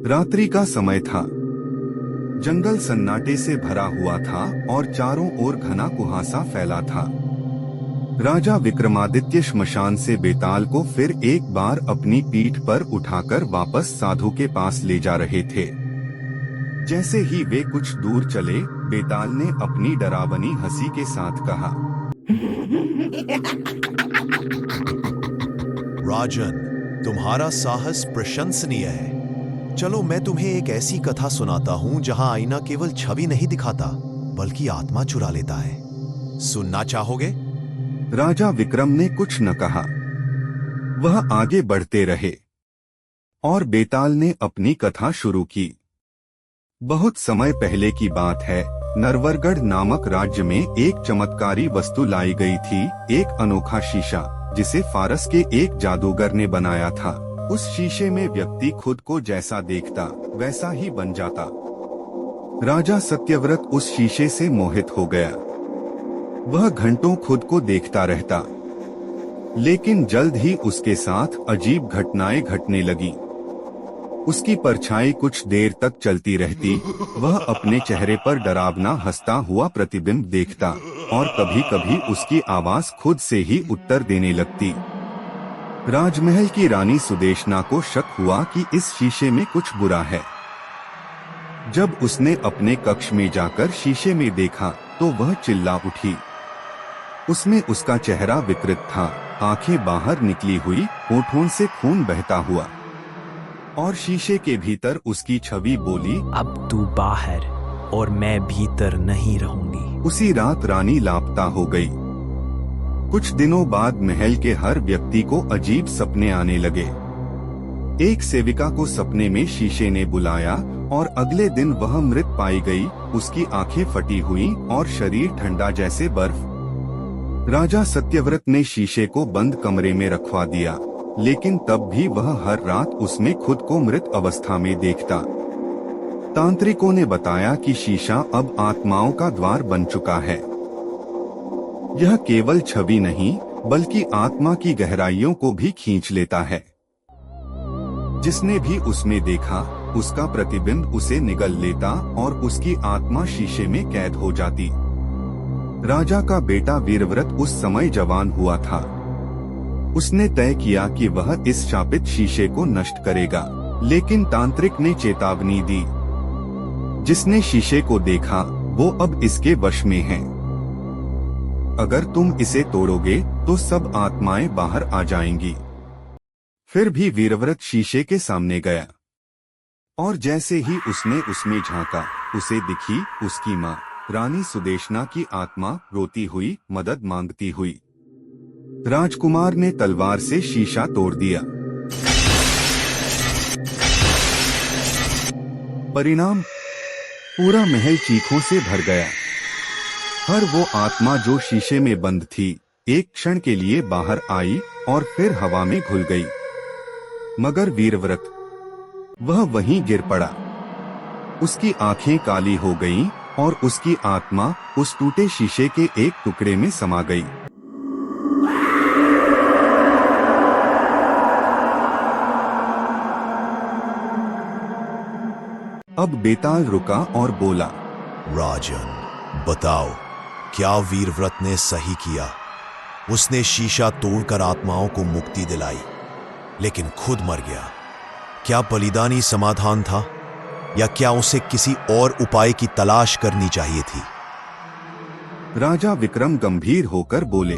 रात्रि का समय था। जंगल सन्नाटे से भरा हुआ था और चारों ओर घना कुहासा फैला था। राजा विक्रमादित्य श्मशान से बेताल को फिर एक बार अपनी पीठ पर उठाकर वापस साधु के पास ले जा रहे थे। जैसे ही वे कुछ दूर चले, बेताल ने अपनी डरावनी हंसी के साथ कहा, राजन, तुम्हारा साहस प्रशंसनीय है। चलो मैं तुम्हें एक ऐसी कथा सुनाता हूँ जहाँ आईना केवल छवि नहीं दिखाता बल्कि आत्मा चुरा लेता है। सुनना चाहोगे? राजा विक्रम ने कुछ न कहा। वह आगे बढ़ते रहे और बेताल ने अपनी कथा शुरू की। बहुत समय पहले की बात है। नरवरगढ़ नामक राज्य में एक चमत्कारी वस्तु लाई गई थी, एक अनोखा शीशा जिसे फारस के एक जादूगर ने बनाया था। उस शीशे में व्यक्ति खुद को जैसा देखता वैसा ही बन जाता। राजा सत्यव्रत उस शीशे से मोहित हो गया। वह घंटों खुद को देखता रहता, लेकिन जल्द ही उसके साथ अजीब घटनाएं घटने लगी। उसकी परछाई कुछ देर तक चलती रहती। वह अपने चेहरे पर डरावना हंसता हुआ प्रतिबिंब देखता और कभी कभी उसकी आवाज खुद से ही उत्तर देने लगती। राजमहल की रानी सुदेशना को शक हुआ कि इस शीशे में कुछ बुरा है। जब उसने अपने कक्ष में जाकर शीशे में देखा तो वह चिल्ला उठी। उसमें उसका चेहरा विकृत था, आंखें बाहर निकली हुई, होठों से खून बहता हुआ, और शीशे के भीतर उसकी छवि बोली, अब तू बाहर और मैं भीतर नहीं रहूंगी। उसी रात रानी लापता हो गई। कुछ दिनों बाद महल के हर व्यक्ति को अजीब सपने आने लगे। एक सेविका को सपने में शीशे ने बुलाया और अगले दिन वह मृत पाई गई। उसकी आंखें फटी हुई और शरीर ठंडा जैसे बर्फ। राजा सत्यव्रत ने शीशे को बंद कमरे में रखवा दिया, लेकिन तब भी वह हर रात उसमें खुद को मृत अवस्था में देखता। तांत्रिकों ने बताया कि शीशा अब आत्माओं का द्वार बन चुका है। यह केवल छवि नहीं बल्कि आत्मा की गहराइयों को भी खींच लेता है। जिसने भी उसमें देखा, उसका प्रतिबिंब उसे निगल लेता और उसकी आत्मा शीशे में कैद हो जाती। राजा का बेटा वीरव्रत उस समय जवान हुआ था। उसने तय किया कि वह इस शापित शीशे को नष्ट करेगा, लेकिन तांत्रिक ने चेतावनी दी, जिसने शीशे को देखा वो अब इसके वश में है। अगर तुम इसे तोड़ोगे तो सब आत्माएं बाहर आ जाएंगी। फिर भी वीरव्रत शीशे के सामने गया और जैसे ही उसने उसमें झांका, उसे दिखी उसकी माँ रानी सुदेशना की आत्मा रोती हुई, मदद मांगती हुई। राजकुमार ने तलवार से शीशा तोड़ दिया। परिणाम, पूरा महल चीखों से भर गया। हर वो आत्मा जो शीशे में बंद थी, एक क्षण के लिए बाहर आई और फिर हवा में घुल गई। मगर वीरव्रत, वह वहीं गिर पड़ा। उसकी आंखें काली हो गईं और उसकी आत्मा उस टूटे शीशे के एक टुकड़े में समा गई। अब बेताल रुका और बोला, राजन, बताओ, क्या वीरव्रत ने सही किया? उसने शीशा तोड़कर आत्माओं को मुक्ति दिलाई, लेकिन खुद मर गया। क्या बलिदानी समाधान था, या क्या उसे किसी और उपाय की तलाश करनी चाहिए थी? राजा विक्रम गंभीर होकर बोले,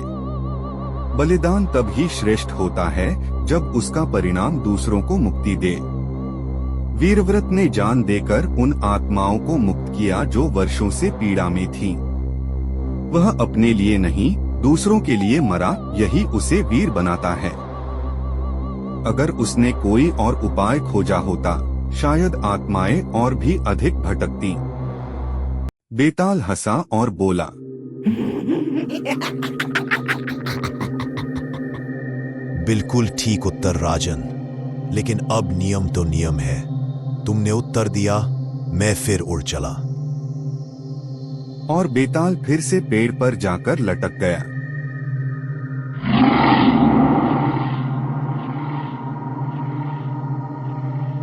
बलिदान तब ही श्रेष्ठ होता है जब उसका परिणाम दूसरों को मुक्ति दे। वीरव्रत ने जान देकर उन आत्माओं को मुक्त किया जो वर्षों से पीड़ा में थीं। वह अपने लिए नहीं, दूसरों के लिए मरा, यही उसे वीर बनाता है। अगर उसने कोई और उपाय खोजा होता, शायद आत्माएं और भी अधिक भटकती। बेताल हंसा और बोला, बिल्कुल ठीक उत्तर राजन, लेकिन अब नियम तो नियम है। तुमने उत्तर दिया, मैं फिर उड़ चला। और बेताल फिर से पेड़ पर जाकर लटक गया।